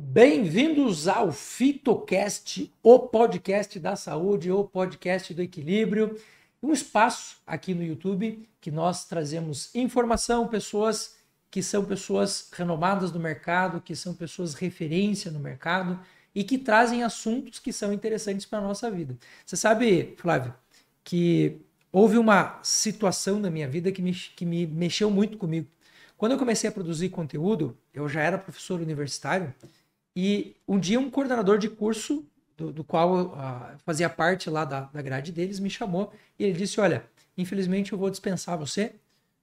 Bem-vindos ao FitoCast, o podcast da saúde, o podcast do equilíbrio. Um espaço aqui no YouTube que nós trazemos informação, pessoas que são pessoas renomadas no mercado, que são pessoas referência no mercado e que trazem assuntos que são interessantes para a nossa vida. Você sabe, Flávio, que houve uma situação na minha vida que me mexeu muito comigo. Quando eu comecei a produzir conteúdo, eu já era professor universitário. E um dia um coordenador de curso, do qual eu fazia parte lá da grade deles, me chamou e ele disse, olha, infelizmente eu vou dispensar você.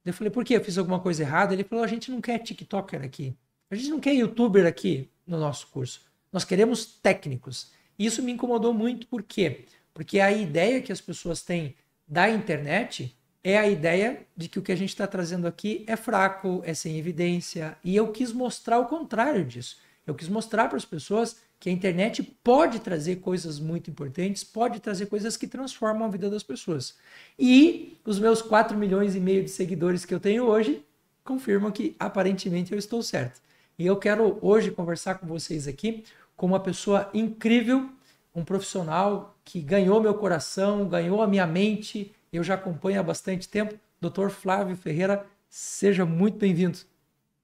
Eu falei, por quê? Eu fiz alguma coisa errada? Ele falou, a gente não quer TikToker aqui. A gente não quer YouTuber aqui no nosso curso. Nós queremos técnicos. E isso me incomodou muito, por quê? Porque a ideia que as pessoas têm da internet é a ideia de que o que a gente está trazendo aqui é fraco, é sem evidência. E eu quis mostrar o contrário disso. Eu quis mostrar para as pessoas que a internet pode trazer coisas muito importantes, pode trazer coisas que transformam a vida das pessoas. E os meus 4,5 milhões de seguidores que eu tenho hoje confirmam que aparentemente eu estou certo. E eu quero hoje conversar com vocês aqui com uma pessoa incrível, um profissional que ganhou meu coração, ganhou a minha mente, eu já acompanho há bastante tempo, Dr. Flávio Ferreira, seja muito bem-vindo.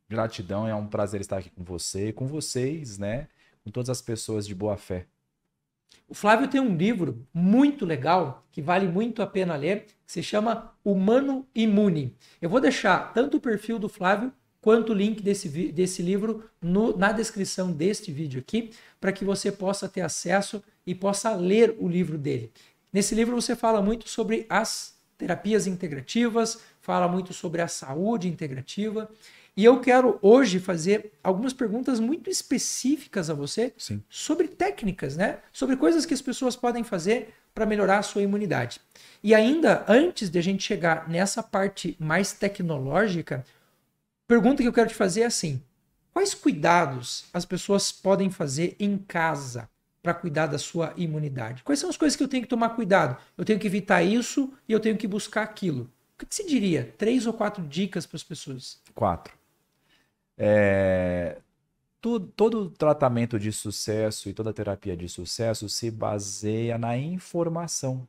Gratidão, é um prazer estar aqui com você, com vocês, né? Com todas as pessoas de boa fé. O Flávio tem um livro muito legal, que vale muito a pena ler, que se chama Humano Imune. Eu vou deixar tanto o perfil do Flávio quanto o link desse livro na descrição deste vídeo aqui, para que você possa ter acesso e possa ler o livro dele. Nesse livro você fala muito sobre as terapias integrativas, fala muito sobre a saúde integrativa. E eu quero hoje fazer algumas perguntas muito específicas a você. Sim. Sobre técnicas, né? Sobre coisas que as pessoas podem fazer para melhorar a sua imunidade. E ainda antes de a gente chegar nessa parte mais tecnológica, pergunta que eu quero te fazer é assim: quais cuidados as pessoas podem fazer em casa para cuidar da sua imunidade? Quais são as coisas que eu tenho que tomar cuidado? Eu tenho que evitar isso e eu tenho que buscar aquilo. O que você diria? 3 ou 4 dicas para as pessoas? 4. Todo tratamento de sucesso e toda terapia de sucesso se baseia na informação.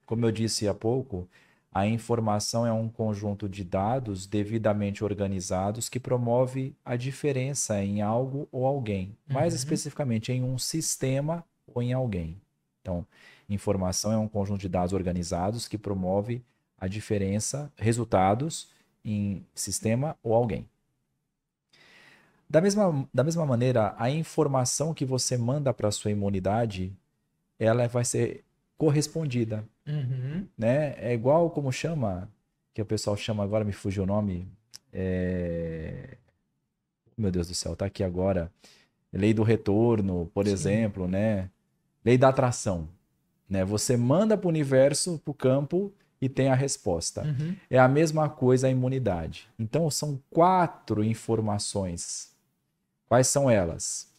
Como eu disse há pouco, a informação é um conjunto de dados devidamente organizados que promove a diferença em algo ou alguém, mais especificamente em um sistema ou em alguém. Então, informação é um conjunto de dados organizados que promove a diferença, resultados em sistema ou alguém. Da mesma maneira, a informação que você manda para a sua imunidade, ela vai ser correspondida. Né? É igual como chama, que o pessoal chama, agora me fugiu o nome. Meu Deus do céu, tá aqui agora. Lei do retorno, por exemplo, né? Lei da atração. Né? Você manda para o universo, para o campo, e tem a resposta. É a mesma coisa a imunidade. Então, são 4 informações. Quais são elas?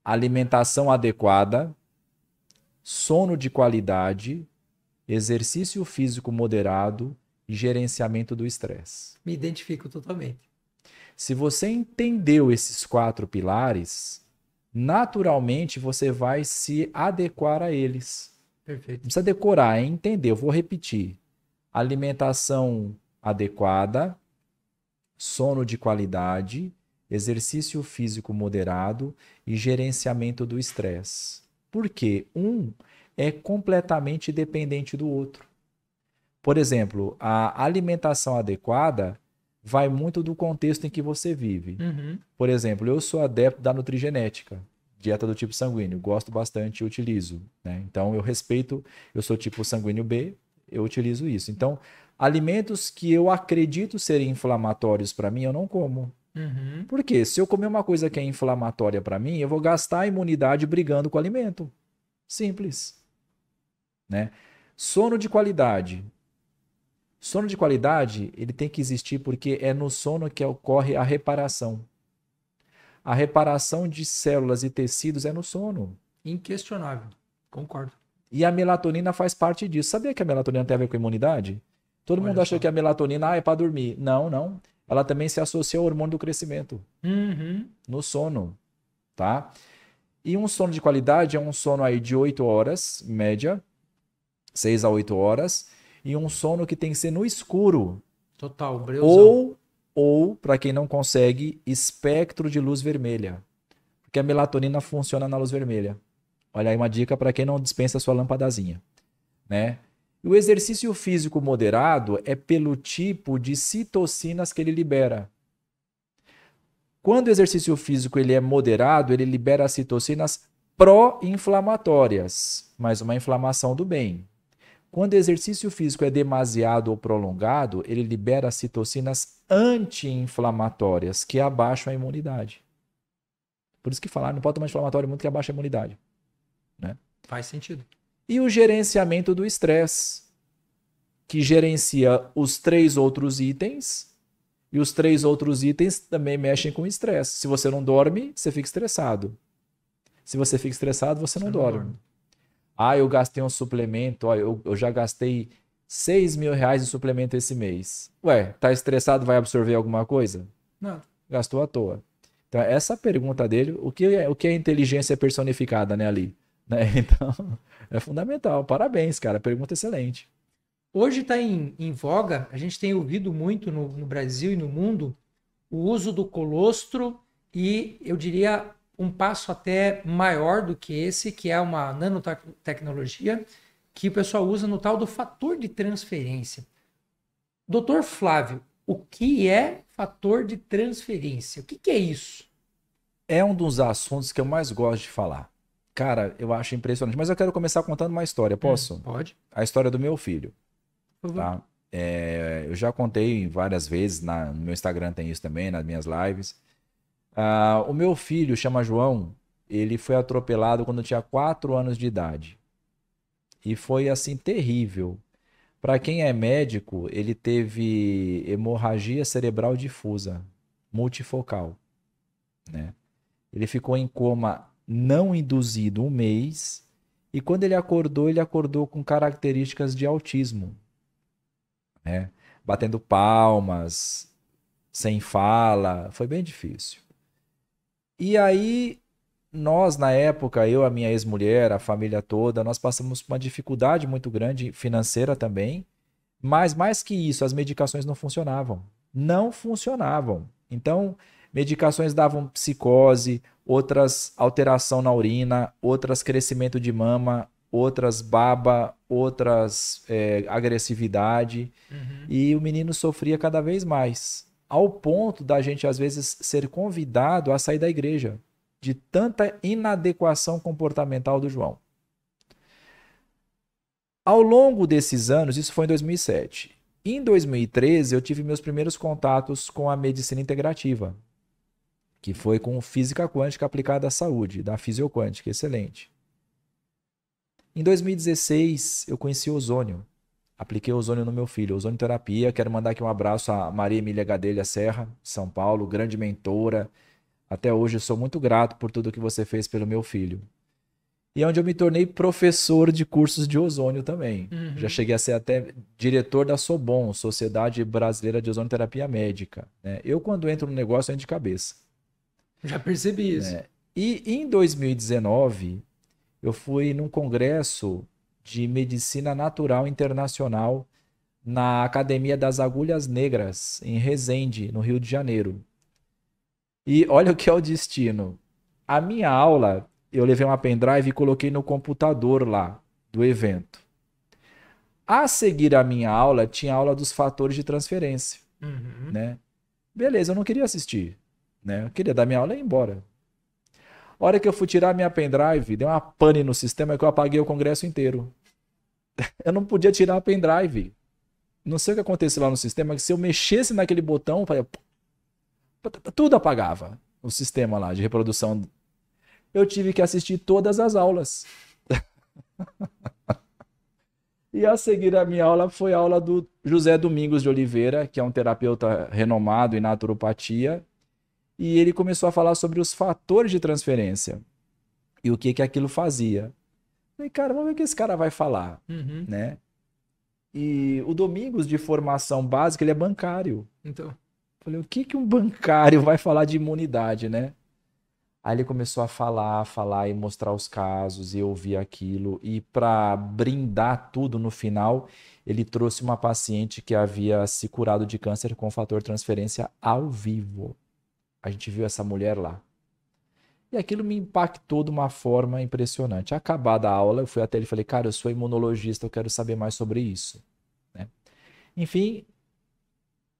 Alimentação adequada, sono de qualidade, exercício físico moderado e gerenciamento do estresse. Me identifico totalmente. Se você entendeu esses 4 pilares, naturalmente você vai se adequar a eles. Perfeito. Não precisa decorar, é entender. Eu vou repetir. Alimentação adequada, sono de qualidade, exercício físico moderado e gerenciamento do estresse. Por quê? Um é completamente dependente do outro. Por exemplo, a alimentação adequada vai muito do contexto em que você vive. Por exemplo, eu sou adepto da nutrigenética, dieta do tipo sanguíneo, gosto bastante e utilizo. Né? Então, eu respeito, eu sou tipo sanguíneo B, eu utilizo isso. Então, alimentos que eu acredito serem inflamatórios para mim, eu não como. Por quê? Se eu comer uma coisa que é inflamatória para mim, eu vou gastar a imunidade brigando com o alimento. Simples. Né? Sono de qualidade. Sono de qualidade, ele tem que existir porque é no sono que ocorre a reparação. A reparação de células e tecidos é no sono. Inquestionável. Concordo. E a melatonina faz parte disso. Sabia que a melatonina tem a ver com a imunidade? Todo mundo acha que a melatonina é para dormir. Não, não. Ela também se associa ao hormônio do crescimento. No sono. tá? E um sono de qualidade é um sono aí de 8 horas, média, 6 a 8 horas, e um sono que tem que ser no escuro. Total, breuzão. Ou para quem não consegue, espectro de luz vermelha. Porque a melatonina funciona na luz vermelha. Olha aí uma dica para quem não dispensa a sua lampadazinha, né? E o exercício físico moderado é pelo tipo de citocinas que ele libera. Quando o exercício físico ele é moderado, ele libera citocinas pró-inflamatórias, mas uma inflamação do bem. Quando o exercício físico é demasiado ou prolongado, ele libera citocinas anti-inflamatórias, que abaixam a imunidade. Por isso que falar, não pode tomar inflamatório muito que abaixa a imunidade, né? Faz sentido. E o gerenciamento do estresse, que gerencia os 3 outros itens, e os 3 outros itens também mexem com o estresse. Se você não dorme, você fica estressado. Se você fica estressado, você não dorme. Ah, eu gastei um suplemento, ó, eu já gastei R$ 6.000 em suplemento esse mês. Ué, tá estressado, vai absorver alguma coisa? Não. Gastou à toa. Então, essa pergunta dele, o que é inteligência personificada, né, ali? Né? Então, é fundamental. Parabéns, cara. Pergunta excelente. Hoje está em voga, a gente tem ouvido muito no Brasil e no mundo o uso do colostro e eu diria um passo até maior do que esse, que é uma nanotecnologia que o pessoal usa no tal do fator de transferência. Doutor Flávio, o que é fator de transferência? O que é isso? É um dos assuntos que eu mais gosto de falar. Cara, eu acho impressionante. Mas eu quero começar contando uma história, posso? Pode. A história do meu filho. Por favor. Tá? Eu já contei várias vezes, no meu Instagram tem isso também, nas minhas lives. O meu filho, chama João, ele foi atropelado quando tinha 4 anos de idade. E foi assim terrível. Para quem é médico, ele teve hemorragia cerebral difusa, multifocal, né? Ele ficou em coma não induzido 1 mês e quando ele acordou com características de autismo, né? Batendo palmas, sem fala, foi bem difícil. E aí, nós na época, eu, a minha ex-mulher, a família toda, nós passamos por uma dificuldade muito grande financeira também, mas mais que isso, as medicações não funcionavam. Não funcionavam. Então, medicações davam psicose, outras alteração na urina, outras crescimento de mama, outras baba, outras agressividade. E o menino sofria cada vez mais, ao ponto da gente às vezes ser convidado a sair da igreja, de tanta inadequação comportamental do João. Ao longo desses anos, isso foi em 2007. Em 2013, eu tive meus primeiros contatos com a medicina integrativa, que foi com física quântica aplicada à saúde, da fisioquântica, excelente. Em 2016, eu conheci o ozônio. Apliquei ozônio no meu filho, ozonioterapia. Quero mandar aqui um abraço a Maria Emília Gadelha Serra, São Paulo, grande mentora. Até hoje eu sou muito grato por tudo que você fez pelo meu filho. E é onde eu me tornei professor de cursos de ozônio também. Já cheguei a ser até diretor da SOBON, Sociedade Brasileira de Ozonioterapia Médica, né? Eu, quando entro no negócio, entro de cabeça. Já percebi isso. Né? E em 2019, eu fui num congresso de Medicina Natural Internacional na Academia das Agulhas Negras, em Resende, no Rio de Janeiro. E olha o que é o destino. A minha aula, eu levei uma pendrive e coloquei no computador lá do evento. A seguir a minha aula, tinha aula dos fatores de transferência, né? Beleza, eu não queria assistir, né? Eu queria dar minha aula e ir embora. A hora que eu fui tirar minha pendrive, deu uma pane no sistema que eu apaguei o congresso inteiro. Eu não podia tirar a pendrive. Não sei o que aconteceu lá no sistema, que se eu mexesse naquele botão, tudo apagava. O sistema lá de reprodução. Eu tive que assistir todas as aulas. E a seguir a minha aula foi a aula do José Domingos de Oliveira, que é um terapeuta renomado em naturopatia. E ele começou a falar sobre os fatores de transferência. E o que aquilo fazia. Falei, cara, vamos ver o que esse cara vai falar, né? E o Domingos, de formação básica, ele é bancário. Então. Falei, o que um bancário vai falar de imunidade, né? Aí ele começou a falar e mostrar os casos, e eu ouvir aquilo. E para brindar tudo no final, ele trouxe uma paciente que havia se curado de câncer com fator transferência ao vivo. A gente viu essa mulher lá. E aquilo me impactou de uma forma impressionante. Acabada a aula, eu fui até ele e falei, cara, eu sou imunologista, eu quero saber mais sobre isso, né? Enfim,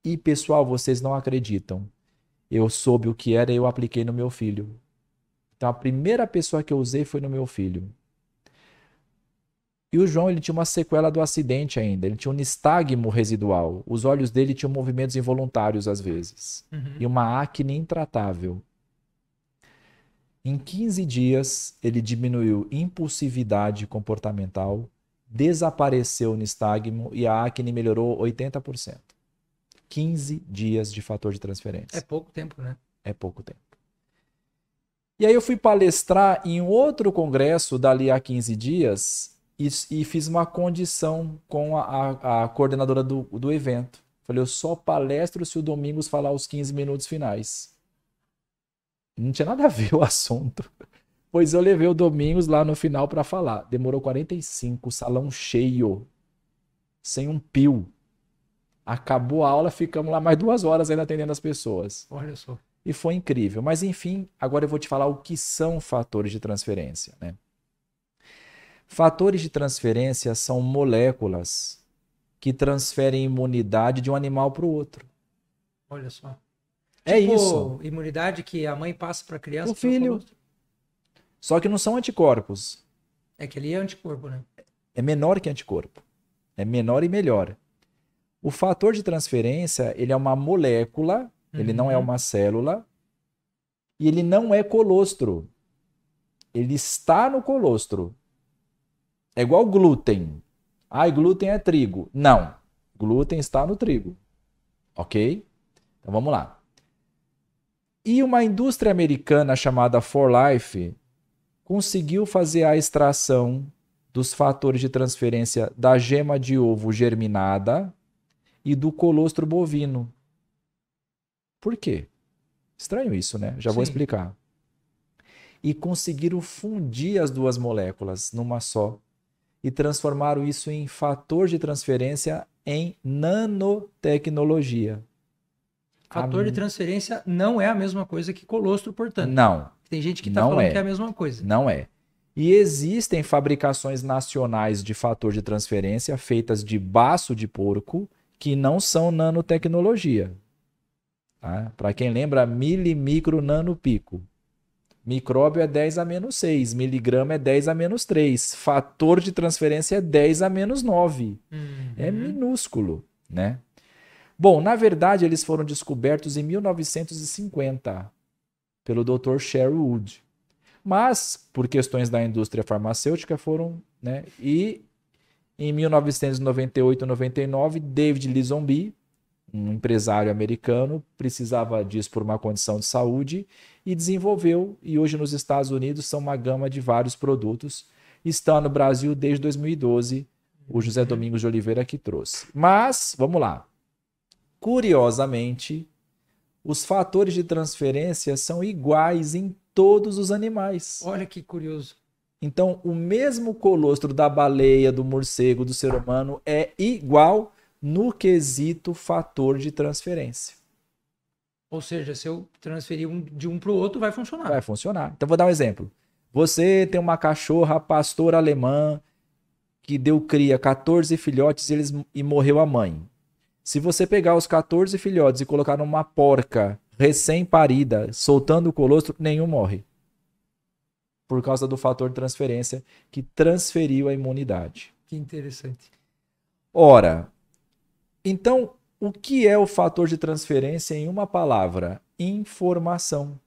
e pessoal, vocês não acreditam. Eu soube o que era e eu apliquei no meu filho. Então, a primeira pessoa que eu usei foi no meu filho. E o João, ele tinha uma sequela do acidente ainda. Ele tinha um nistagmo residual. Os olhos dele tinham movimentos involuntários às vezes. E uma acne intratável. Em 15 dias, ele diminuiu impulsividade comportamental, desapareceu o nistagmo e a acne melhorou 80%. 15 dias de fator de transferência. É pouco tempo, né? É pouco tempo. E aí eu fui palestrar em outro congresso dali a 15 dias e fiz uma condição com a coordenadora do evento. Falei, eu só palestro se o Domingos falar os 15 minutos finais. Não tinha nada a ver o assunto. Pois eu levei o Domingos lá no final para falar. Demorou 45, salão cheio, sem um pio. Acabou a aula, ficamos lá mais 2 horas ainda atendendo as pessoas. Olha só. E foi incrível. Mas enfim, agora eu vou te falar o que são fatores de transferência, né? Fatores de transferência são moléculas que transferem imunidade de um animal para o outro. Olha só. É isso. Imunidade que a mãe passa para a criança. O filho. Só que não são anticorpos. É que ali é anticorpo, né? É menor que anticorpo. É menor e melhor. O fator de transferência, ele é uma molécula, ele não é uma célula, e ele não é colostro. Ele está no colostro. É igual glúten. Ah, glúten é trigo. Não. Glúten está no trigo. Ok? Então vamos lá. E uma indústria americana chamada For Life conseguiu fazer a extração dos fatores de transferência da gema de ovo germinada e do colostro bovino. Por quê? Estranho isso, né? Já vou explicar. E conseguiram fundir as duas moléculas numa só e transformaram isso em fator de transferência em nanotecnologia. Fator de transferência não é a mesma coisa que colostro, portanto. Não. Tem gente que está falando que é a mesma coisa. Não é. E existem fabricações nacionais de fator de transferência feitas de baço de porco que não são nanotecnologia. Tá? Para quem lembra, milimicro, nanopico. Micróbio é 10 a menos 6, miligrama é 10 a menos 3, fator de transferência é 10 a menos 9. É minúsculo, né? Bom, na verdade, eles foram descobertos em 1950 pelo Dr. Sherwood. Mas, por questões da indústria farmacêutica, foram, né? E em 1998 e 99, David Lisenby, um empresário americano, precisava disso por uma condição de saúde e desenvolveu, e hoje nos Estados Unidos são uma gama de vários produtos. Está no Brasil desde 2012, o José Domingos de Oliveira que trouxe. Mas, vamos lá. Curiosamente, os fatores de transferência são iguais em todos os animais. Olha que curioso. Então, o mesmo colostro da baleia, do morcego, do ser humano é igual no quesito fator de transferência. Ou seja, se eu transferir de um para o outro, vai funcionar. Vai funcionar. Então, vou dar um exemplo. Você tem uma cachorra pastor alemã que deu cria 14 filhotes e morreu a mãe. Se você pegar os 14 filhotes e colocar numa porca recém-parida, soltando o colostro, nenhum morre. Por causa do fator de transferência que transferiu a imunidade. Que interessante. Ora, então, o que é o fator de transferência em uma palavra? Informação.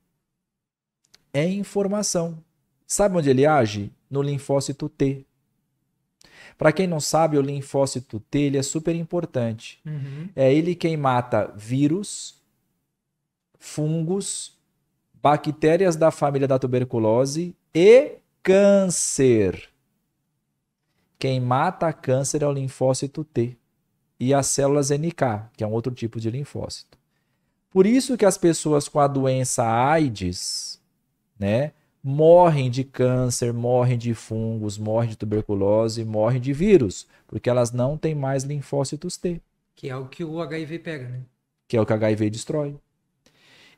É informação. Sabe onde ele age? No linfócito T. Para quem não sabe, o linfócito T ele é super importante. É ele quem mata vírus, fungos, bactérias da família da tuberculose e câncer. Quem mata câncer é o linfócito T e as células NK, que é um outro tipo de linfócito. Por isso que as pessoas com a doença AIDS né, morrem de câncer, morrem de fungos, morrem de tuberculose, morrem de vírus, porque elas não têm mais linfócitos T. Que é o que o HIV pega, né? Que é o que o HIV destrói.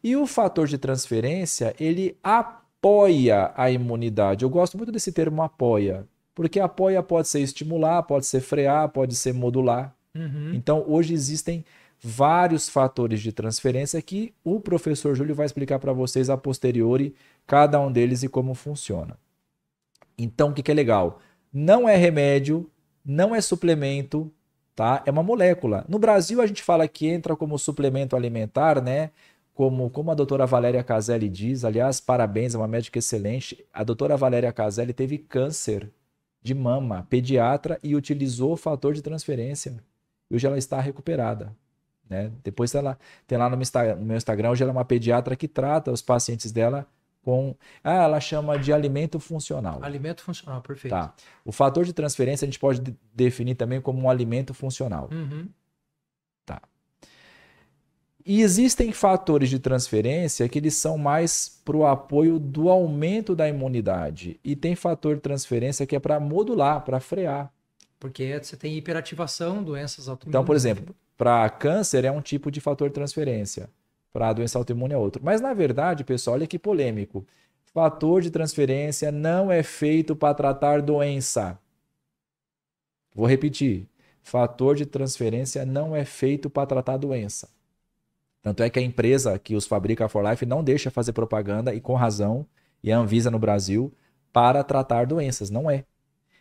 E o fator de transferência, ele apoia a imunidade. Eu gosto muito desse termo apoia, porque apoia pode ser estimular, pode ser frear, pode ser modular. Então, hoje existem vários fatores de transferência que o professor Júlio vai explicar para vocês a posteriori, cada um deles e como funciona. Então, o que é legal? Não é remédio, não é suplemento, tá? É uma molécula. No Brasil, a gente fala que entra como suplemento alimentar, né? Como a doutora Valéria Caselli diz, aliás, parabéns, é uma médica excelente. A doutora Valéria Caselli teve câncer de mama, pediatra, e utilizou o fator de transferência. E hoje ela está recuperada, né? Depois ela tem lá no meu Instagram, hoje ela é uma pediatra que trata os pacientes dela com... ela chama de alimento funcional. Alimento funcional, perfeito. Tá. O fator de transferência a gente pode definir também como um alimento funcional. Tá. E existem fatores de transferência que eles são mais para o apoio do aumento da imunidade. E tem fator de transferência que é para modular, para frear. Porque você tem hiperativação, doenças autoimunes. Então, por exemplo, para câncer é um tipo de fator de transferência. Para doença autoimune é outro. Mas, na verdade, pessoal, olha que polêmico. Fator de transferência não é feito para tratar doença. Vou repetir. Fator de transferência não é feito para tratar doença. Tanto é que a empresa que os fabrica, a For Life, não deixa fazer propaganda, e com razão, e a Anvisa no Brasil, para tratar doenças. Não é.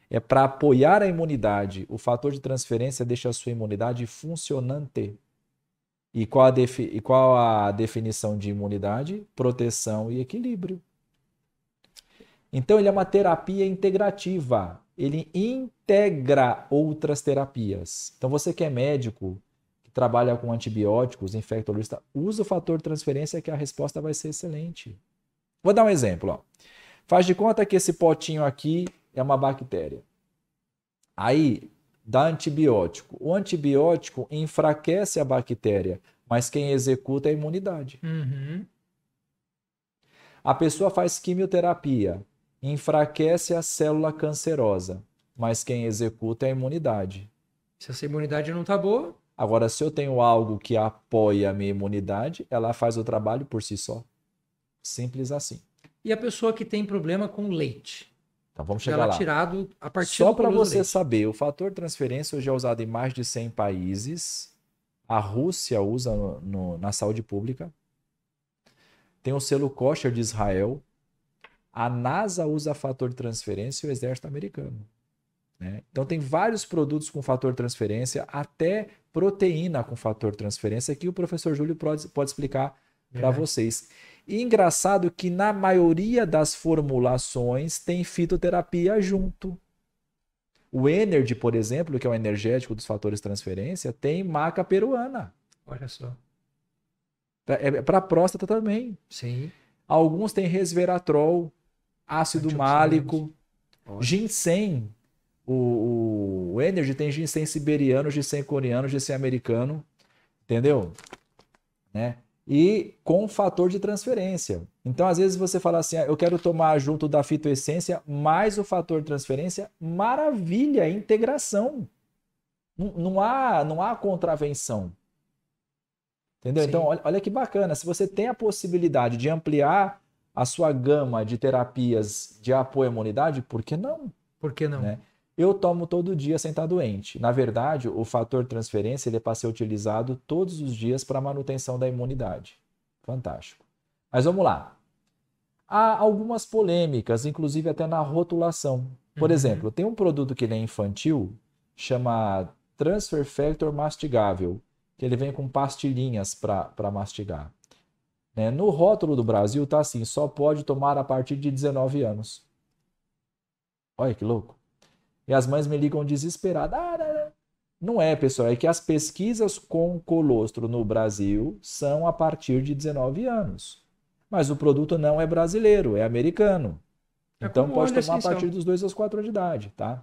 É para apoiar a imunidade. O fator de transferência deixa a sua imunidade funcionante. E qual a definição de imunidade? Proteção e equilíbrio. Então, ele é uma terapia integrativa. Ele integra outras terapias. Então, você que é médico, que trabalha com antibióticos, infectologista, usa o fator de transferência que a resposta vai ser excelente. Vou dar um exemplo. Ó. Faz de conta que esse potinho aqui é uma bactéria. Aí, dá antibiótico. O antibiótico enfraquece a bactéria, mas quem executa é a imunidade. A pessoa faz quimioterapia, enfraquece a célula cancerosa, mas quem executa é a imunidade. Se essa imunidade não está boa... Agora, se eu tenho algo que apoia a minha imunidade, ela faz o trabalho por si só. Simples assim. E a pessoa que tem problema com leite? Então vamos chegar lá. Tirado a partir Só para você saber, o fator de transferência hoje é usado em mais de 100 países. A Rússia usa na saúde pública. Tem o selo kosher de Israel. A NASA usa fator de transferência e o exército americano. Né? Então tem vários produtos com fator de transferência, até proteína com fator de transferência, que o professor Júlio pode explicar para vocês. E engraçado que na maioria das formulações tem fitoterapia junto. O Energy, por exemplo, que é o energético dos fatores de transferência, tem maca peruana. Olha só. É para próstata também. Sim. Alguns têm resveratrol, ácido málico, ginseng. O Energy tem ginseng siberiano, ginseng coreano, ginseng americano, entendeu? Né? E com fator de transferência. Então, às vezes você fala assim, eu quero tomar junto da fitoessência mais o fator de transferência, maravilha, integração. Não há contravenção. Entendeu? Sim. Então, olha que bacana. Se você tem a possibilidade de ampliar a sua gama de terapias de apoio à imunidade, por que não? Por que não? Né? Eu tomo todo dia sem estar doente. Na verdade, o fator de transferência ele é para ser utilizado todos os dias para manutenção da imunidade. Fantástico. Mas vamos lá. Há algumas polêmicas, inclusive até na rotulação. Por exemplo, tem um produto que ele é infantil, chama Transfer Factor mastigável, que ele vem com pastilhinhas para mastigar. Né? No rótulo do Brasil está assim, só pode tomar a partir de 19 anos. Olha que louco. E as mães me ligam desesperadas. Não é, pessoal. É que as pesquisas com colostro no Brasil são a partir de 19 anos. Mas o produto não é brasileiro, é americano. Então pode tomar a partir dos 2 aos 4 anos de idade, tá?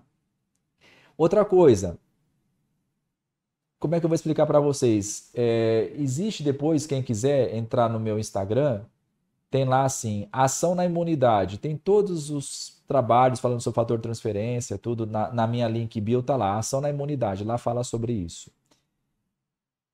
Outra coisa. Como é que eu vou explicar para vocês? Existe depois, quem quiser entrar no meu Instagram, tem lá assim, ação na imunidade. Tem todos os trabalhos falando sobre fator de transferência, tudo na minha link bio tá lá, ação na imunidade, lá fala sobre isso.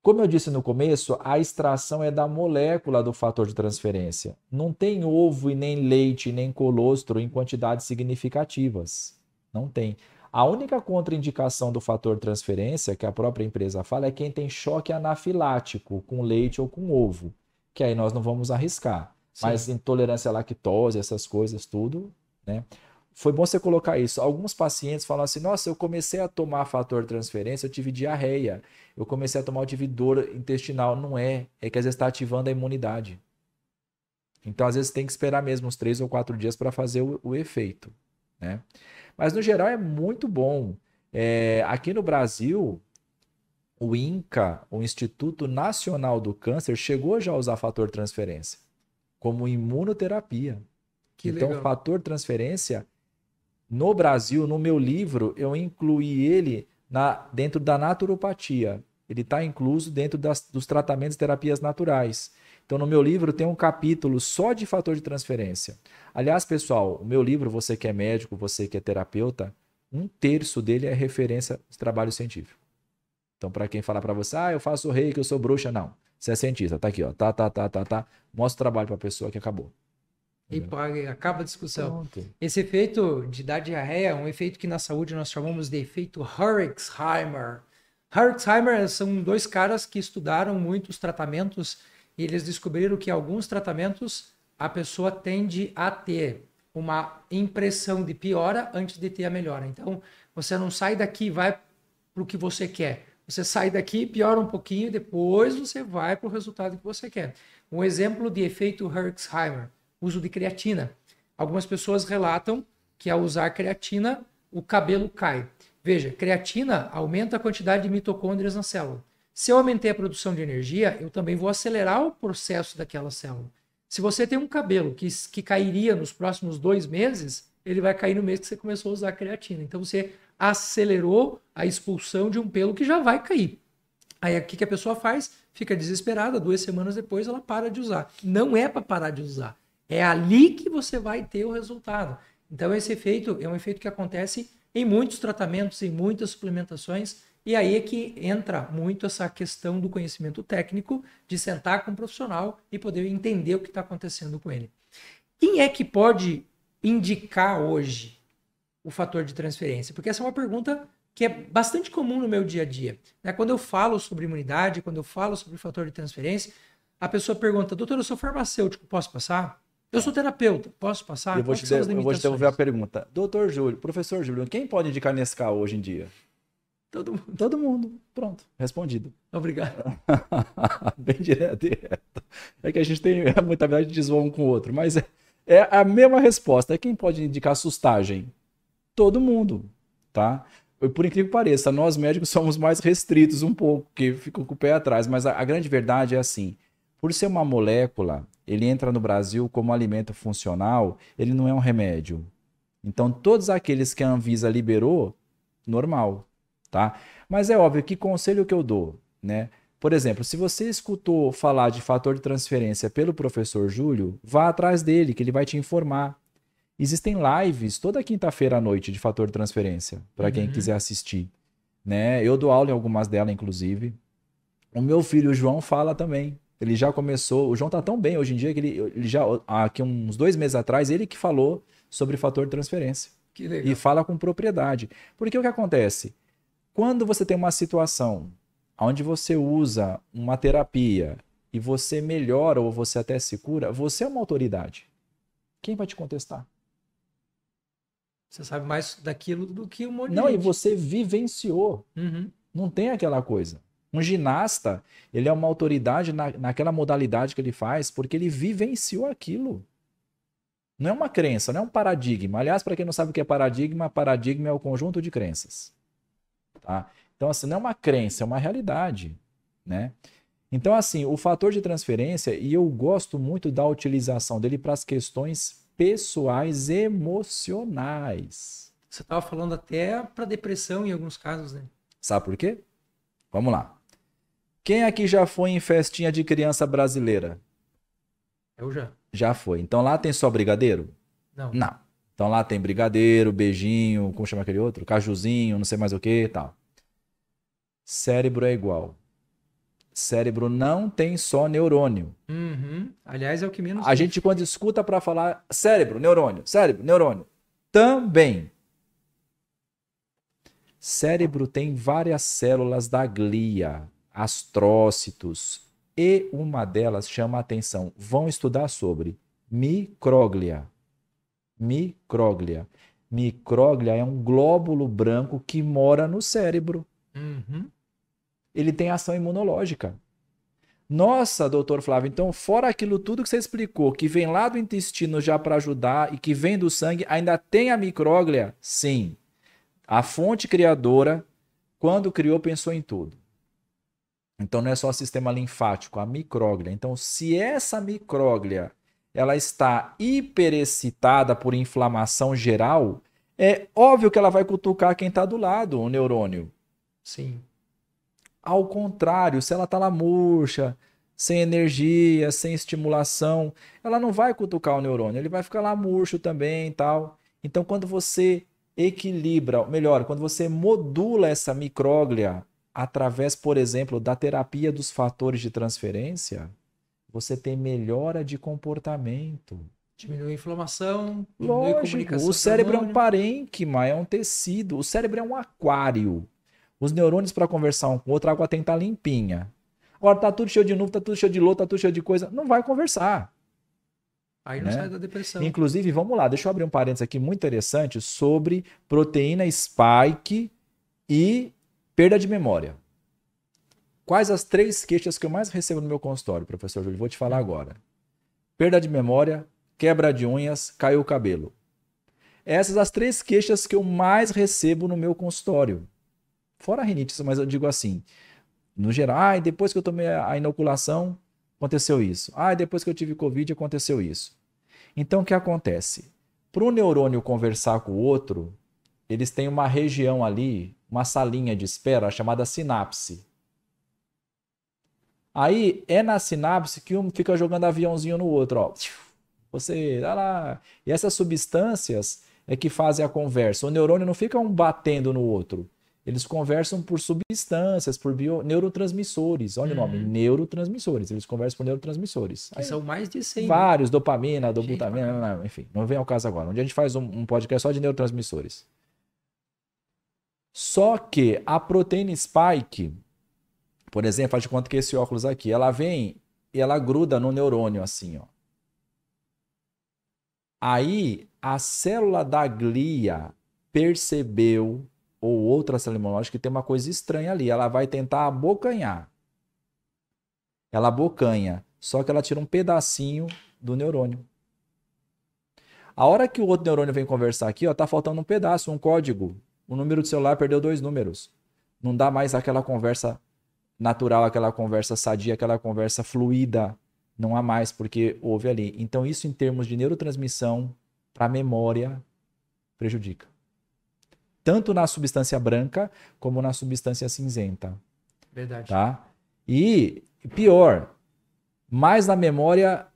Como eu disse no começo, a extração é da molécula do fator de transferência. Não tem ovo e nem leite, nem colostro em quantidades significativas. Não tem. A única contraindicação do fator de transferência, que a própria empresa fala, é quem tem choque anafilático com leite ou com ovo, que aí nós não vamos arriscar. Sim. Mas intolerância à lactose, essas coisas, tudo, né? Foi bom você colocar isso. Alguns pacientes falam assim, nossa, eu comecei a tomar fator de transferência, eu tive diarreia. Eu comecei a tomar, eu tive dor intestinal. Não é, é que às vezes está ativando a imunidade. Então, às vezes tem que esperar mesmo uns 3 ou 4 dias para fazer o efeito, né? Mas, no geral, é muito bom. Aqui no Brasil, o INCA, o Instituto Nacional do Câncer, chegou já a usar fator de transferência como imunoterapia. Então, legal. Fator de transferência, no Brasil, no meu livro, eu incluí ele dentro da naturopatia. Ele está incluso dentro dos tratamentos e terapias naturais. Então, no meu livro tem um capítulo só de fator de transferência. Aliás, pessoal, o meu livro, você que é médico, você que é terapeuta, 1/3 dele é referência de trabalho científico. Então, para quem falar para você, eu faço reiki, eu sou bruxa, não. Você é cientista, tá aqui, ó. Mostra o trabalho para a pessoa que acabou. E acaba a discussão. Pronto. Esse efeito de dar diarreia é um efeito que na saúde nós chamamos de efeito Herxheimer. Herxheimer são 2 caras que estudaram muitos tratamentos e eles descobriram que alguns tratamentos a pessoa tende a ter uma impressão de piora antes de ter a melhora. Então, você não sai daqui e vai para o que você quer. Você sai daqui, piora um pouquinho e depois você vai para o resultado que você quer. Um exemplo de efeito Herxheimer. Uso de creatina. Algumas pessoas relatam que ao usar creatina, o cabelo cai. Veja, creatina aumenta a quantidade de mitocôndrias na célula. Se eu aumentei a produção de energia, eu também vou acelerar o processo daquela célula. Se você tem um cabelo que cairia nos próximos 2 meses, ele vai cair no mês que você começou a usar creatina. Então você acelerou a expulsão de um pelo que já vai cair. Aí o que a pessoa faz? Fica desesperada, 2 semanas depois ela para de usar. Não é para parar de usar. É ali que você vai ter o resultado. Então, esse efeito é um efeito que acontece em muitos tratamentos, em muitas suplementações, e aí é que entra muito essa questão do conhecimento técnico, de sentar com um profissional e poder entender o que está acontecendo com ele. Quem é que pode indicar hoje o fator de transferência? Porque essa é uma pergunta que é bastante comum no meu dia a dia. Quando eu falo sobre imunidade, quando eu falo sobre fator de transferência, a pessoa pergunta, doutor, eu sou farmacêutico, posso passar? Eu sou terapeuta, posso passar? Eu vou te devolver a pergunta. Doutor Júlio, professor Júlio, quem pode indicar Nescau hoje em dia? Todo mundo. Todo mundo. Pronto, respondido. Obrigado. Bem direto. É que a gente tem muita habilidade de zoar um com o outro, mas é a mesma resposta. Quem pode indicar sustagem? Todo mundo, tá? Por incrível que pareça, nós médicos somos mais restritos um pouco, que ficam com o pé atrás, mas a grande verdade é assim, por ser uma molécula, ele entra no Brasil como alimento funcional, ele não é um remédio. Então, todos aqueles que a Anvisa liberou, normal, tá? Mas é óbvio, que conselho que eu dou, né? Por exemplo, se você escutou falar de fator de transferência pelo professor Júlio, vá atrás dele, que ele vai te informar. Existem lives toda quinta-feira à noite de fator de transferência, para quem quiser assistir, né? Eu dou aula em algumas delas, inclusive. O meu filho, o João, fala também. Ele já começou, o João tá tão bem hoje em dia que ele já, aqui uns 2 meses atrás, ele que falou sobre fator de transferência. Que legal. E fala com propriedade. Porque o que acontece? Quando você tem uma situação onde você usa uma terapia e você melhora ou você até se cura, você é uma autoridade. Quem vai te contestar? Você sabe mais daquilo do que um monte de Não, gente. E você vivenciou. Não tem aquela coisa. Um ginasta, ele é uma autoridade naquela modalidade que ele faz porque ele vivenciou aquilo. Não é uma crença, não é um paradigma. Aliás, para quem não sabe o que é paradigma, paradigma é o conjunto de crenças. Tá? Então, assim, não é uma crença, é uma realidade, né? Então, assim, o fator de transferência, e eu gosto muito da utilização dele para as questões pessoais emocionais. Você estava falando até para depressão em alguns casos, né? Sabe por quê? Vamos lá. Quem aqui já foi em festinha de criança brasileira? Eu já. Já foi. Então lá tem só brigadeiro? Não. Não. Então lá tem brigadeiro, beijinho, como chama aquele outro? Cajuzinho, não sei mais o que e tal. Cérebro é igual. Cérebro não tem só neurônio. Uhum. Aliás, é o que menos A tem. gente, quando escuta para falar cérebro, neurônio, também. Cérebro tem várias células da glia, astrócitos, e uma delas chama a atenção. Vão estudar sobre micróglia. Micróglia. Micróglia é um glóbulo branco que mora no cérebro. Uhum. Ele tem ação imunológica. Nossa, doutor Flávio, então fora aquilo tudo que você explicou, que vem lá do intestino já para ajudar e que vem do sangue, ainda tem a micróglia? Sim. A fonte criadora, quando criou, pensou em tudo. Então não é só o sistema linfático, a micróglia. Então se essa micróglia ela está hiperexcitada por inflamação geral, é óbvio que ela vai cutucar quem está do lado, o neurônio. Sim. Ao contrário, se ela está lá murcha, sem energia, sem estimulação, ela não vai cutucar o neurônio, ele vai ficar lá murcho também e tal. Então, quando você equilibra, melhor, quando você modula essa micróglia através, por exemplo, da terapia dos fatores de transferência, você tem melhora de comportamento. Diminui a inflamação, diminui a Lógico, o comunicação com o cérebro é um hormônio. parênquima, é um tecido, o cérebro é um aquário. Os neurônios para conversar um com o outro, a água tem que estar limpinha. Agora tá tudo cheio de nuvem, tá tudo cheio de lodo, tá tudo cheio de coisa, não vai conversar, Aí não sai né? da depressão. Inclusive, vamos lá, deixa eu abrir um parênteses aqui muito interessante sobre proteína spike e perda de memória. Quais as 3 queixas que eu mais recebo no meu consultório, professor Júlio? Vou te falar agora. Perda de memória, quebra de unhas, caiu o cabelo. Essas as 3 queixas que eu mais recebo no meu consultório. Fora a rinite, mas eu digo assim, no geral, depois que eu tomei a inoculação, aconteceu isso. Depois que eu tive Covid, aconteceu isso. Então, o que acontece? Para o neurônio conversar com o outro, eles têm uma região ali, uma salinha de espera chamada sinapse. Aí é na sinapse que um fica jogando aviãozinho no outro, ó. Você, olha lá. E essas substâncias é que fazem a conversa. O neurônio não fica um batendo no outro. Eles conversam por substâncias, por neurotransmissores. Olha o nome, neurotransmissores. Eles conversam por neurotransmissores. Que são mais de 100. Vários, dopamina, Gente, dobutamina, enfim, não vem ao caso agora. Um dia a gente faz um podcast só de neurotransmissores. Só que a proteína spike, por exemplo, faz de conta que esse óculos aqui, ela vem e ela gruda no neurônio assim, ó. Aí a célula da glia percebeu, ou outra célula imunológica, que tem uma coisa estranha ali. Ela vai tentar abocanhar. Ela abocanha, só que ela tira um pedacinho do neurônio. A hora que o outro neurônio vem conversar aqui, ó, tá faltando um pedaço, um código. O número do celular perdeu 2 números. Não dá mais aquela conversa natural, aquela conversa sadia, aquela conversa fluida. Não há mais, porque houve ali. Então, isso em termos de neurotransmissão para a memória prejudica. Tanto na substância branca, como na substância cinzenta. Verdade. Tá? E pior, mais na memória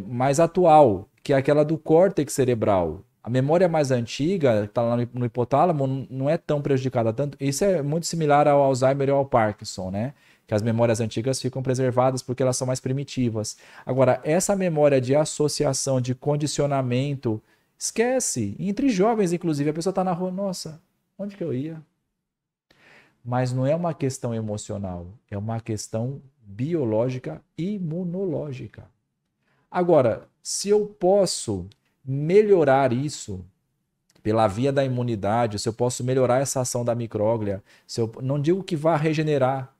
mais atual, que é aquela do córtex cerebral. A memória mais antiga, que está lá no hipotálamo, não é tão prejudicada tanto. Isso é muito similar ao Alzheimer e ao Parkinson, né? Que as memórias antigas ficam preservadas porque elas são mais primitivas. Agora, essa memória de associação, de condicionamento, esquece. Entre jovens, inclusive, a pessoa está na rua, nossa, onde que eu ia? Mas não é uma questão emocional, é uma questão biológica, imunológica. Agora, se eu posso melhorar isso pela via da imunidade, se eu posso melhorar essa ação da micróglia, se eu não digo que vá regenerar,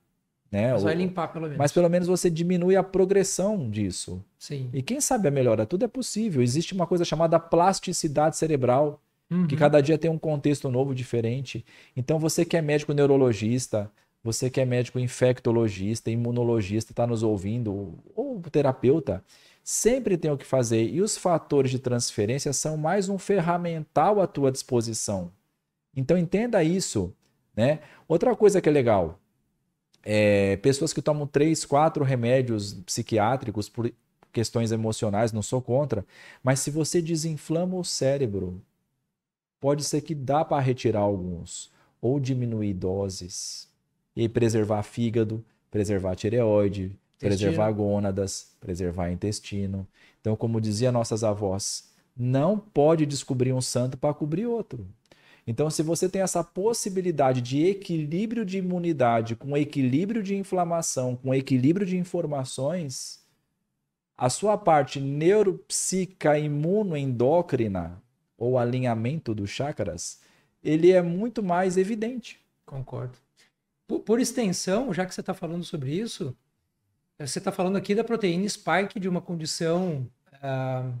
né? Mas vai limpar pelo menos. Mas pelo menos você diminui a progressão disso. Sim. E quem sabe a melhora? Tudo é possível. Existe uma coisa chamada plasticidade cerebral, que cada dia tem um contexto novo, diferente. Então você que é médico neurologista, você que é médico infectologista, imunologista, está nos ouvindo, ou terapeuta, sempre tem o que fazer. E os fatores de transferência são mais um ferramental à tua disposição. Então entenda isso, né? Outra coisa que é legal, pessoas que tomam 3, 4 remédios psiquiátricos, porque questões emocionais, não sou contra, mas se você desinflama o cérebro, pode ser que dá para retirar alguns, ou diminuir doses, e preservar fígado, preservar tireoide, preservar gônadas, preservar intestino. Então, como dizia nossas avós, não pode descobrir um santo para cobrir outro. Então, se você tem essa possibilidade de equilíbrio de imunidade, com equilíbrio de inflamação, com equilíbrio de informações, a sua parte neuropsíquica imunoendócrina, ou alinhamento dos chakras, ele é muito mais evidente. Concordo. Por extensão, já que você está falando sobre isso, você está falando aqui da proteína spike de uma condição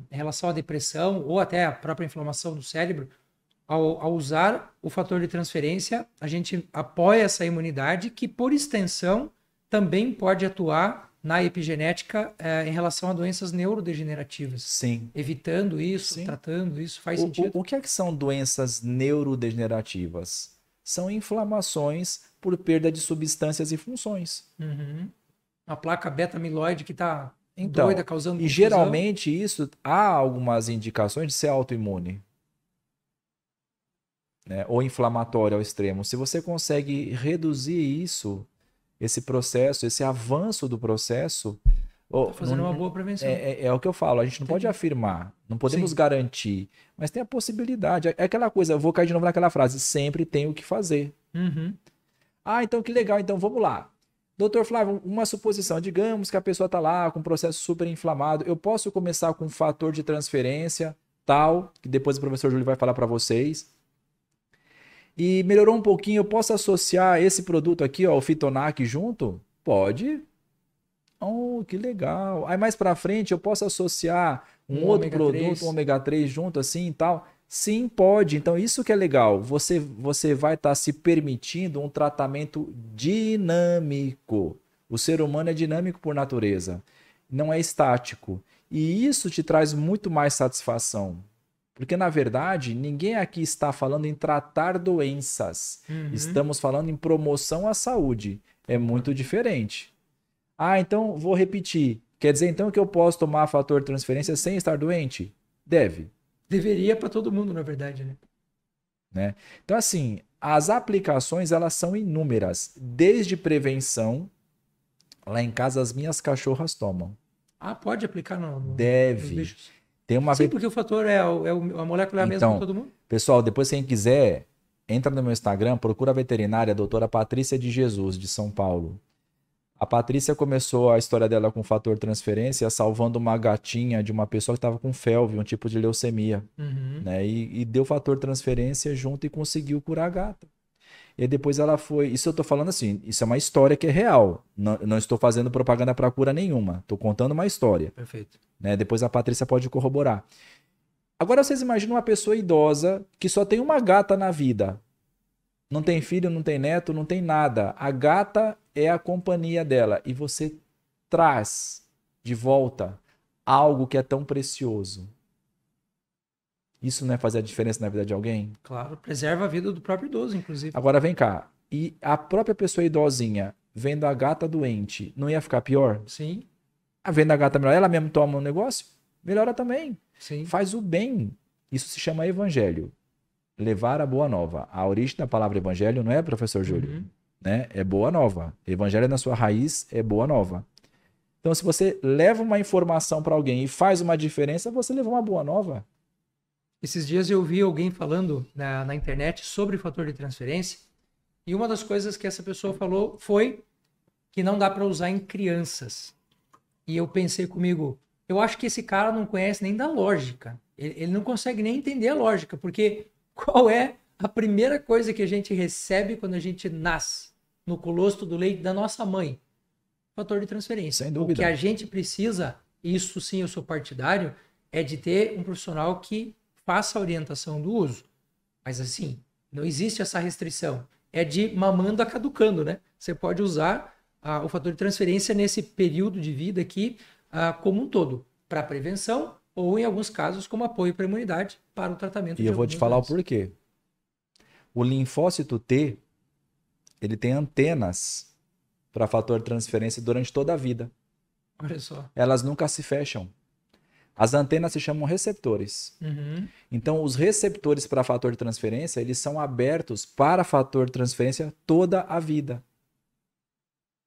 em relação à depressão ou até a própria inflamação do cérebro. Ao usar o fator de transferência, a gente apoia essa imunidade que, por extensão, também pode atuar na epigenética em relação a doenças neurodegenerativas. Sim. Evitando isso, sim, tratando isso, faz sentido. O que é que são doenças neurodegenerativas? São inflamações por perda de substâncias e funções. Uhum. A placa beta-amiloide que está doida, causando confusão. Geralmente isso, há algumas indicações de ser autoimune. Né? Ou inflamatório ao extremo. Se você consegue reduzir isso, esse processo, esse avanço do processo... Tá fazendo uma boa prevenção. É o que eu falo, a gente não pode afirmar, não podemos garantir, mas tem a possibilidade. É aquela coisa, eu vou cair de novo naquela frase, sempre tem o que fazer. Uhum. Ah, então que legal, então vamos lá. Doutor Flávio, uma suposição, digamos que a pessoa está lá com um processo super inflamado, eu posso começar com um fator de transferência, tal, que depois o professor Júlio vai falar para vocês, e melhorou um pouquinho, eu posso associar esse produto aqui, ó, o Fitonac junto? Pode. Oh, que legal. Aí mais para frente eu posso associar um outro produto, um ômega 3 junto assim e tal? Sim, pode. Então isso que é legal. Você vai estar se permitindo um tratamento dinâmico. O ser humano é dinâmico por natureza, não é estático. E isso te traz muito mais satisfação. Porque, na verdade, ninguém aqui está falando em tratar doenças. Uhum. Estamos falando em promoção à saúde. É muito diferente. Ah, então vou repetir. Quer dizer então que eu posso tomar fator de transferência sem estar doente? Deve. Deveria para todo mundo, na verdade, né? Então, assim, as aplicações elas são inúmeras. Desde prevenção, lá em casa as minhas cachorras tomam. Ah, pode aplicar Deve. nos bichos? Tem uma Sim, porque o fator a molécula é a mesma para todo mundo. Pessoal, depois quem quiser, entra no meu Instagram, procura a veterinária, a doutora Patrícia de Jesus, de São Paulo. A Patrícia começou a história dela com fator transferência, salvando uma gatinha de uma pessoa que estava com FeLV, um tipo de leucemia. Uhum. Né? E deu fator transferência junto e conseguiu curar a gata. E depois ela foi... Isso eu estou falando assim, isso é uma história que é real. Não estou fazendo propaganda para cura nenhuma. Estou contando uma história. Perfeito. Né? Depois a Patrícia pode corroborar. Agora vocês imaginam uma pessoa idosa que só tem uma gata na vida. Não tem filho, não tem neto, não tem nada. A gata é a companhia dela. E você traz de volta algo que é tão precioso. Isso não é fazer a diferença na vida de alguém? Claro, preserva a vida do próprio idoso, inclusive. Agora vem cá. E a própria pessoa idosinha, vendo a gata doente, não ia ficar pior? Sim. Vendo a gata melhor, ela mesmo toma um negócio? Melhora também. Sim. Faz o bem. Isso se chama evangelho. Levar a boa nova. A origem da palavra evangelho não é, professor Júlio? Uhum. Né? É boa nova. Evangelho na sua raiz é boa nova. Então, se você leva uma informação para alguém e faz uma diferença, você levou uma boa nova. Esses dias eu vi alguém falando na internet sobre fator de transferência e uma das coisas que essa pessoa falou foi que não dá para usar em crianças. E eu pensei comigo, eu acho que esse cara não conhece nem da lógica. Ele não consegue nem entender a lógica, porque qual é a primeira coisa que a gente recebe quando a gente nasce no colostro do leite da nossa mãe? Fator de transferência. Sem dúvida. O que a gente precisa, isso sim eu sou partidário, é de ter um profissional que faça a orientação do uso. Mas assim, não existe essa restrição. É de mamando a caducando, né? Você pode usar o fator de transferência nesse período de vida aqui como um todo, para prevenção ou, em alguns casos, como apoio para a imunidade para o tratamento. E eu vou te falar o porquê. O linfócito T, ele tem antenas para fator de transferência durante toda a vida. Olha só. Elas nunca se fecham. As antenas se chamam receptores. Uhum. Então, os receptores para fator de transferência, eles são abertos para fator de transferência toda a vida.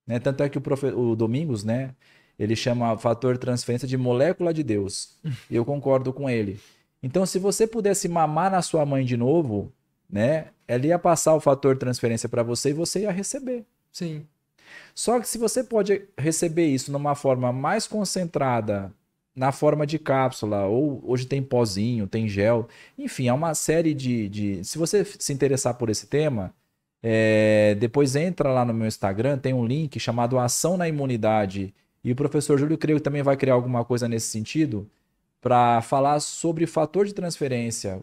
Né? Tanto é que o Domingos, né, ele chama fator de transferência de molécula de Deus. E eu concordo com ele. Então, se você pudesse mamar na sua mãe de novo, né, ela ia passar o fator de transferência para você e você ia receber. Sim. Só que se você pode receber isso numa forma mais concentrada, na forma de cápsula, ou hoje tem pozinho, tem gel, enfim, há uma série Se você se interessar por esse tema, depois entra lá no meu Instagram, tem um link chamado Ação na Imunidade, e o professor Júlio creio que também vai criar alguma coisa nesse sentido, para falar sobre fator de transferência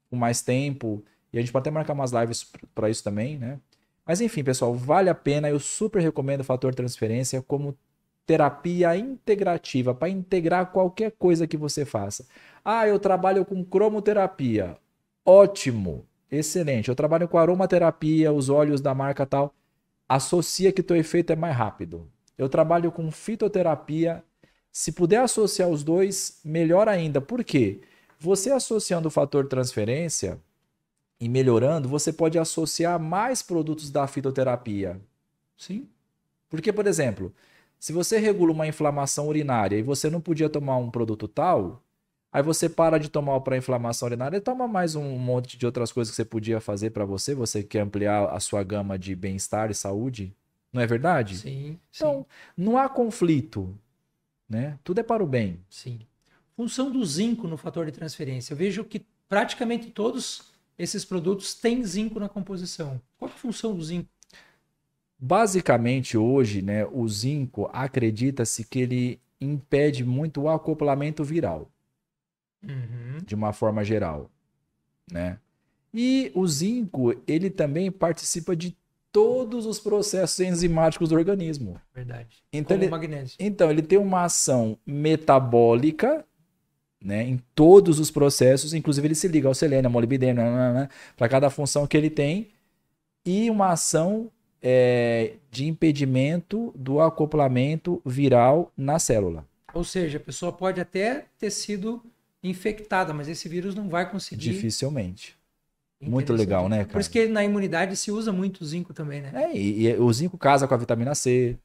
com mais tempo, e a gente pode até marcar umas lives para isso também, né? Mas enfim, pessoal, vale a pena, eu super recomendo o fator de transferência como terapia integrativa, para integrar qualquer coisa que você faça. Ah, eu trabalho com cromoterapia. Ótimo, excelente. Eu trabalho com aromaterapia, os óleos da marca tal. Associa que teu efeito é mais rápido. Eu trabalho com fitoterapia. Se puder associar os dois, melhor ainda. Por quê? Você associando o fator de transferência e melhorando, você pode associar mais produtos da fitoterapia. Sim. Porque, por exemplo, se você regula uma inflamação urinária e você não podia tomar um produto tal, aí você para de tomar para inflamação urinária e toma mais um monte de outras coisas que você podia fazer para você. Você quer ampliar a sua gama de bem-estar e saúde. Não é verdade? Sim. Então, não há conflito, né? Tudo é para o bem. Sim. Função do zinco no fator de transferência. Eu vejo que praticamente todos esses produtos têm zinco na composição. Qual é a função do zinco? Basicamente, hoje, né, o zinco acredita-se que ele impede muito o acoplamento viral, de uma forma geral, né? E o zinco, ele também participa de todos os processos enzimáticos do organismo. Verdade. Então, Como o magnésio. Então, ele tem uma ação metabólica, né, em todos os processos, inclusive ele se liga ao selênio, à molibdênio, para cada função que ele tem, e uma ação de impedimento do acoplamento viral na célula. Ou seja, a pessoa pode até ter sido infectada, mas esse vírus não vai conseguir. Dificilmente. Muito legal, né, cara? Por isso que na imunidade se usa muito o zinco também, né? E o zinco casa com a vitamina C,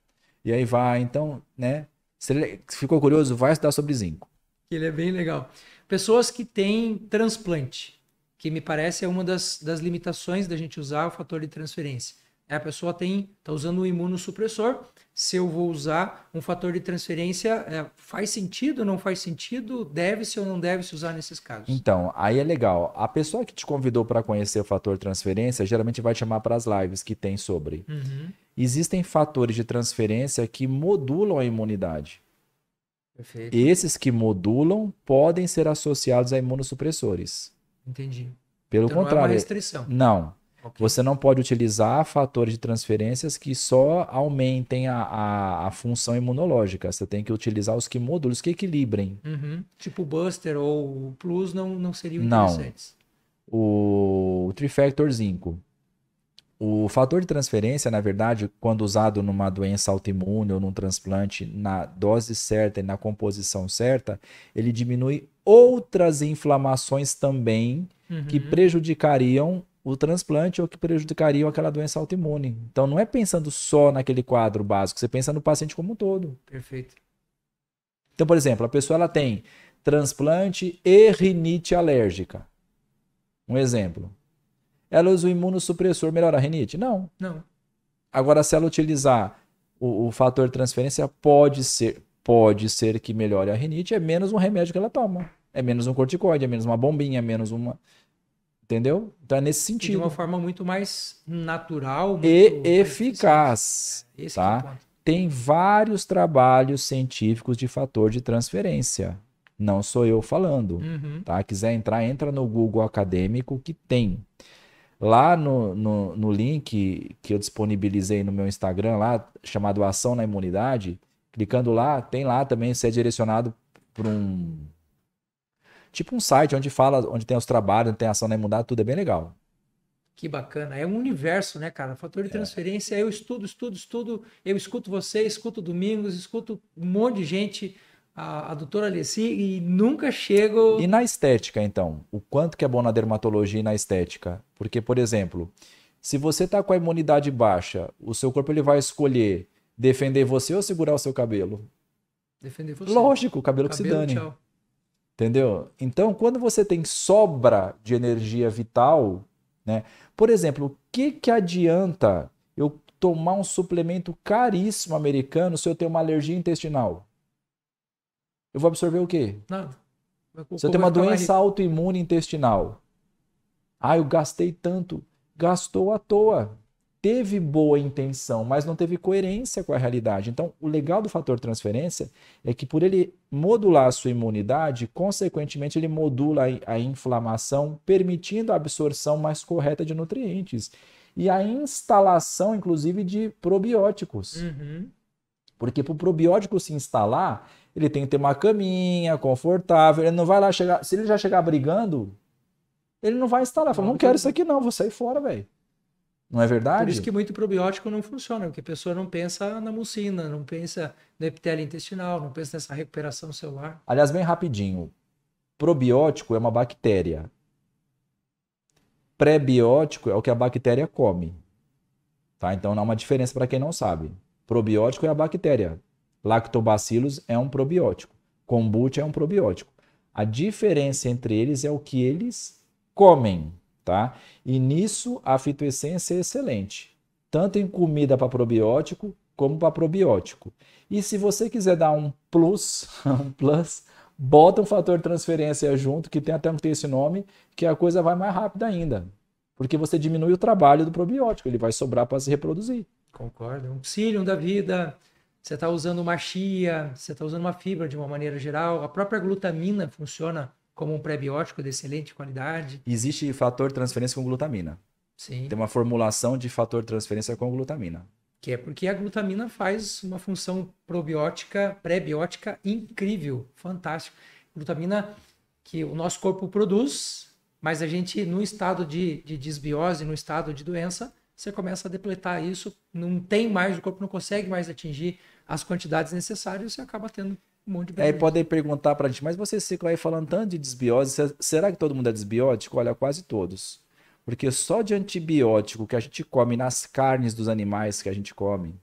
e aí vai. Então, né? Se ficou curioso, vai estudar sobre zinco. Ele é bem legal. Pessoas que têm transplante, que me parece é uma das limitações da gente usar o fator de transferência. A pessoa está usando um imunossupressor. Se eu vou usar um fator de transferência, faz sentido ou não faz sentido? Deve-se ou não deve-se usar nesses casos? Então, aí é legal. A pessoa que te convidou para conhecer o fator de transferência geralmente vai te chamar para as lives que tem sobre. Existem fatores de transferência que modulam a imunidade. Perfeito. Esses que modulam podem ser associados a imunossupressores. Entendi. Pelo então contrário. Não é uma restrição. Não. Okay. Você não pode utilizar fatores de transferências que só aumentem a função imunológica. Você tem que utilizar os que modulam, os que equilibrem. Tipo o Buster ou o Plus não seriam interessantes. Não. O Trifactor Zinco. O fator de transferência, na verdade, quando usado numa doença autoimune ou num transplante, na dose certa e na composição certa, ele diminui outras inflamações também que prejudicariam o transplante ou que prejudicariam aquela doença autoimune. Então, não é pensando só naquele quadro básico, você pensa no paciente como um todo. Perfeito. Então, por exemplo, a pessoa ela tem transplante e rinite alérgica. Um exemplo. Ela usa o imunossupressor, melhora a rinite? Não. Agora, se ela utilizar o fator de transferência, pode ser que melhore a rinite, é menos um remédio que ela toma. É menos um corticoide, é menos uma bombinha, é menos uma... Entendeu? Então é nesse sentido. E de uma forma muito mais natural. E eficaz. Esse tá? que é o ponto. Tem vários trabalhos científicos de fator de transferência. Não sou eu falando. Tá? Quiser entrar, entra no Google acadêmico que tem. Lá no link que eu disponibilizei no meu Instagram, lá, chamado Ação na Imunidade, clicando lá, tem lá também, você é direcionado por tipo um site onde tem os trabalhos, onde tem ação na imunidade, tudo é bem legal. Que bacana. É um universo, né, cara? Fator de transferência, eu estudo, eu escuto você, escuto Domingos, escuto um monte de gente, a doutora Alessi, e nunca chego... E na estética, então? O quanto que é bom na dermatologia e na estética? Porque, por exemplo, se você tá com a imunidade baixa, o seu corpo ele vai escolher defender você ou segurar o seu cabelo? Defender você. Lógico, o cabelo que se Cabelo, dane. tchau. Entendeu? Então, quando você tem sobra de energia vital, né? Por exemplo, o que que adianta eu tomar um suplemento caríssimo americano se eu tenho uma alergia intestinal? Eu vou absorver o quê? Nada. Se eu tenho uma doença autoimune intestinal, eu gastei tanto. Gastou à toa. Teve boa intenção, mas não teve coerência com a realidade. Então, o legal do fator transferência é que por ele modular a sua imunidade, consequentemente ele modula a inflamação, permitindo a absorção mais correta de nutrientes. E a instalação, inclusive, de probióticos. Uhum. Porque para o probiótico se instalar, ele tem que ter uma caminha confortável. Ele não vai lá chegar... Se ele já chegar brigando, ele não vai instalar. Fala, não quero isso aqui não, vou sair fora, velho. Não é verdade? Por isso que muito probiótico não funciona, porque a pessoa não pensa na mucina, não pensa no epitélio intestinal, não pensa nessa recuperação celular. Aliás, bem rapidinho. Probiótico é uma bactéria. Pré-biótico é o que a bactéria come. Tá? Então, não há uma diferença para quem não sabe. Probiótico é a bactéria. Lactobacillus é um probiótico. Kombucha é um probiótico. A diferença entre eles é o que eles comem. Tá? E nisso a fitoessência é excelente, tanto em comida para probiótico como para probiótico. E se você quiser dar um plus, bota um fator transferência junto, que tem até esse nome, que a coisa vai mais rápida ainda, porque você diminui o trabalho do probiótico, ele vai sobrar para se reproduzir. Concordo. Um psyllium da vida, você está usando uma chia, você está usando uma fibra de uma maneira geral, a própria glutamina funciona como um pré-biótico de excelente qualidade. Existe fator transferência com glutamina. Sim. Tem uma formulação de fator transferência com glutamina. Que é porque a glutamina faz uma função probiótica, pré-biótica incrível, fantástico. Glutamina que o nosso corpo produz, mas a gente, no estado de desbiose, no estado de doença, você começa a depletar isso, não tem mais, o corpo não consegue mais atingir as quantidades necessárias e você acaba tendo um monte de prejuízo. Aí podem perguntar pra gente, mas vocês ficam aí falando tanto de desbiose, será que todo mundo é desbiótico? Olha, quase todos. Porque só de antibiótico que a gente come nas carnes dos animais que a gente come,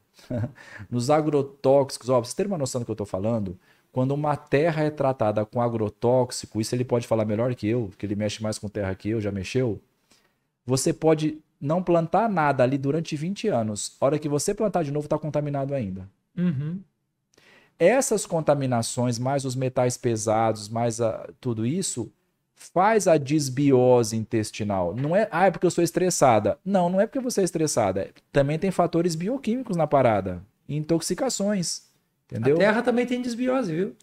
nos agrotóxicos, ó, pra vocês terem uma noção do que eu tô falando, quando uma terra é tratada com agrotóxico, isso ele pode falar melhor que eu, porque ele mexe mais com terra que eu, já mexeu, você pode não plantar nada ali durante 20 anos. A hora que você plantar de novo, tá contaminado ainda. Uhum. Essas contaminações, mais os metais pesados, mais tudo isso, faz a desbiose intestinal. Não é, é porque eu sou estressada. Não, não é porque você é estressada. Também tem fatores bioquímicos na parada. Intoxicações. Entendeu? A terra também tem desbiose, viu?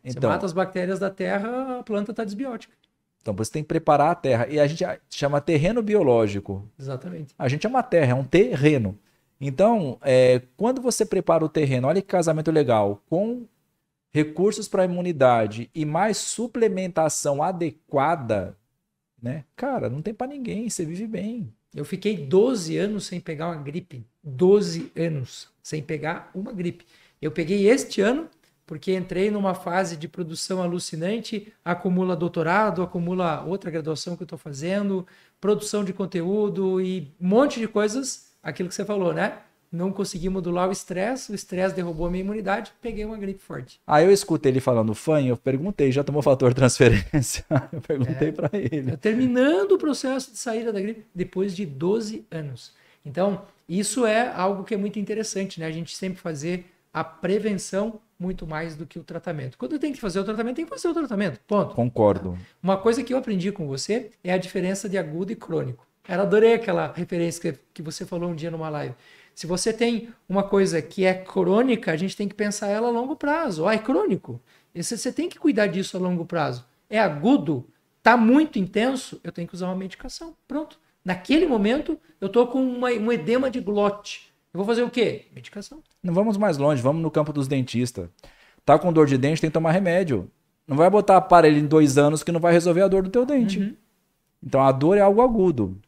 Então. Você mata as bactérias da terra, a planta está desbiótica. Então você tem que preparar a terra. E a gente chama terreno biológico. Exatamente. A gente é uma terra, é um terreno. Então, quando você prepara o terreno, olha que casamento legal, com recursos para a imunidade e mais suplementação adequada, né? Cara, não tem para ninguém, você vive bem. Eu fiquei 12 anos sem pegar uma gripe. 12 anos sem pegar uma gripe. Eu peguei este ano porque entrei numa fase de produção alucinante, acumula doutorado, acumula outra graduação que eu estou fazendo, produção de conteúdo e um monte de coisas. Aquilo que você falou, né? Não consegui modular o estresse derrubou a minha imunidade, peguei uma gripe forte. Aí eu escutei ele falando fã, eu perguntei, já tomou fator transferência? Eu perguntei para ele. Terminando o processo de saída da gripe depois de 12 anos. Então, isso é algo que é muito interessante, né? A gente sempre fazer a prevenção muito mais do que o tratamento. Quando tem que fazer o tratamento, tem que fazer o tratamento, ponto. Concordo. Uma coisa que eu aprendi com você é a diferença de agudo e crônico. Eu adorei aquela referência que você falou um dia numa live. Se você tem uma coisa que é crônica, a gente tem que pensar ela a longo prazo. É crônico. Você tem que cuidar disso a longo prazo. É agudo, está muito intenso, eu tenho que usar uma medicação. Pronto. Naquele momento, eu estou com um edema de glote. Eu vou fazer o quê? Medicação. Não vamos mais longe, vamos no campo dos dentistas. Tá com dor de dente, tem que tomar remédio. Não vai botar aparelho em 2 anos que não vai resolver a dor do teu dente. Uhum. Então a dor é algo agudo,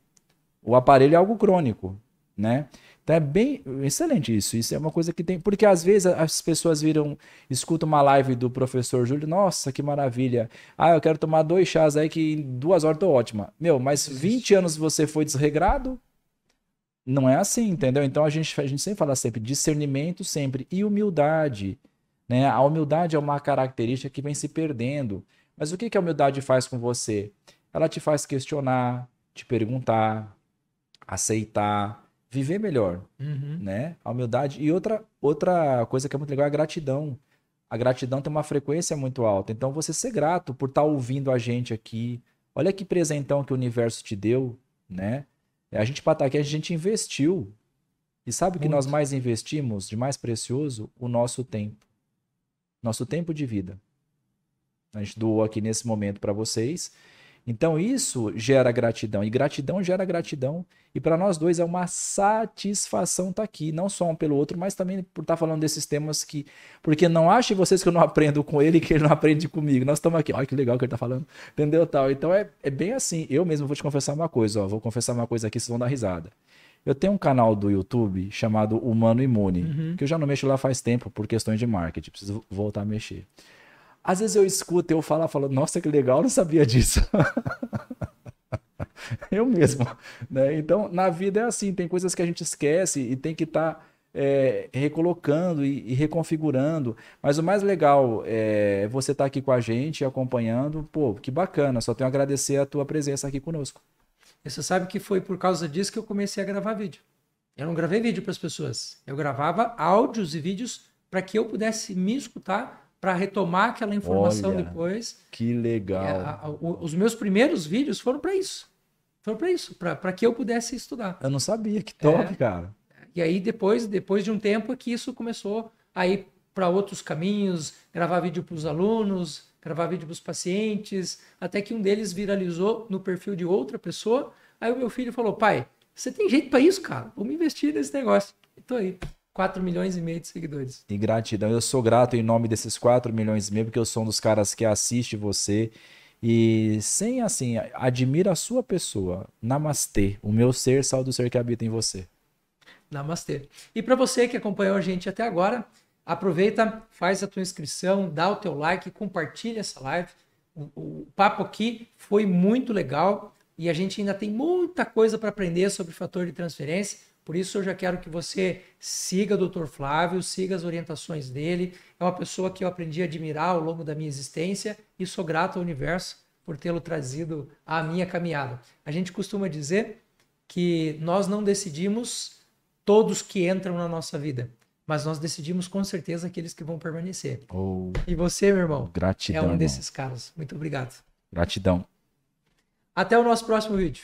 o aparelho é algo crônico, né? Então é bem excelente isso. Isso é uma coisa que tem. Porque às vezes as pessoas escutam uma live do professor Júlio, nossa, que maravilha. Ah, eu quero tomar 2 chás aí que em 2 horas tô ótima. Meu, mas 20 anos você foi desregrado? Não é assim, entendeu? Então a gente sempre fala sempre discernimento sempre e humildade, né? A humildade é uma característica que vem se perdendo. Mas o que que a humildade faz com você? Ela te faz questionar, te perguntar, aceitar, viver melhor, Uhum. né? A humildade. E outra coisa que é muito legal é a gratidão. A gratidão tem uma frequência muito alta. Então, você ser grato por estar ouvindo a gente aqui. Olha que presentão que o universo te deu, né? A gente, para estar aqui, a gente investiu. E sabe o que nós Muito. mais investimos de mais precioso? O nosso tempo. Nosso tempo de vida. A gente doou aqui nesse momento para vocês. Então isso gera gratidão e gratidão gera gratidão. E para nós dois é uma satisfação estar aqui, não só um pelo outro, mas também por estar falando desses temas que. Porque não achem vocês que eu não aprendo com ele e que ele não aprende comigo. Nós estamos aqui, olha que legal que ele está falando, entendeu? Tal. Então é bem assim. Eu mesmo vou te confessar uma coisa, ó, vou confessar uma coisa aqui, vocês vão dar risada. Eu tenho um canal do YouTube chamado Humano Imune, Uhum. que eu já não mexo lá faz tempo por questões de marketing, preciso voltar a mexer. Às vezes eu escuto, eu falo, nossa, que legal, eu não sabia disso. Eu mesmo, né? Então, na vida é assim, tem coisas que a gente esquece e tem que estar recolocando e reconfigurando. Mas o mais legal é você estar aqui com a gente, acompanhando. Pô, que bacana, só tenho a agradecer a tua presença aqui conosco. E você sabe que foi por causa disso que eu comecei a gravar vídeo. Eu não gravei vídeo para as pessoas. Eu gravava áudios e vídeos para que eu pudesse me escutar, para retomar aquela informação Olha, depois. que legal. Os meus primeiros vídeos foram para isso. Foram para isso, para que eu pudesse estudar. Eu não sabia, que top, cara. E aí, depois de um tempo, é que isso começou a ir para outros caminhos, gravar vídeo para os alunos, gravar vídeo para os pacientes, até que um deles viralizou no perfil de outra pessoa. Aí o meu filho falou, pai, você tem jeito para isso, cara? Vamos investir nesse negócio. E tô aí, 4 milhões e meio de seguidores. E gratidão. Eu sou grato em nome desses 4 milhões e meio, porque eu sou um dos caras que assiste você. E sem assim, admira a sua pessoa. Namastê. O meu ser, salve do ser que habita em você. Namastê. E para você que acompanhou a gente até agora, aproveita, faz a tua inscrição, dá o teu like, compartilha essa live. O papo aqui foi muito legal e a gente ainda tem muita coisa para aprender sobre fator de transferência. Por isso eu já quero que você siga o Dr. Flávio, siga as orientações dele. É uma pessoa que eu aprendi a admirar ao longo da minha existência e sou grato ao universo por tê-lo trazido à minha caminhada. A gente costuma dizer que nós não decidimos todos que entram na nossa vida, mas nós decidimos com certeza aqueles que vão permanecer. Oh, E você, meu irmão, gratidão, é um irmão. desses caras. Muito obrigado. Gratidão. Até o nosso próximo vídeo.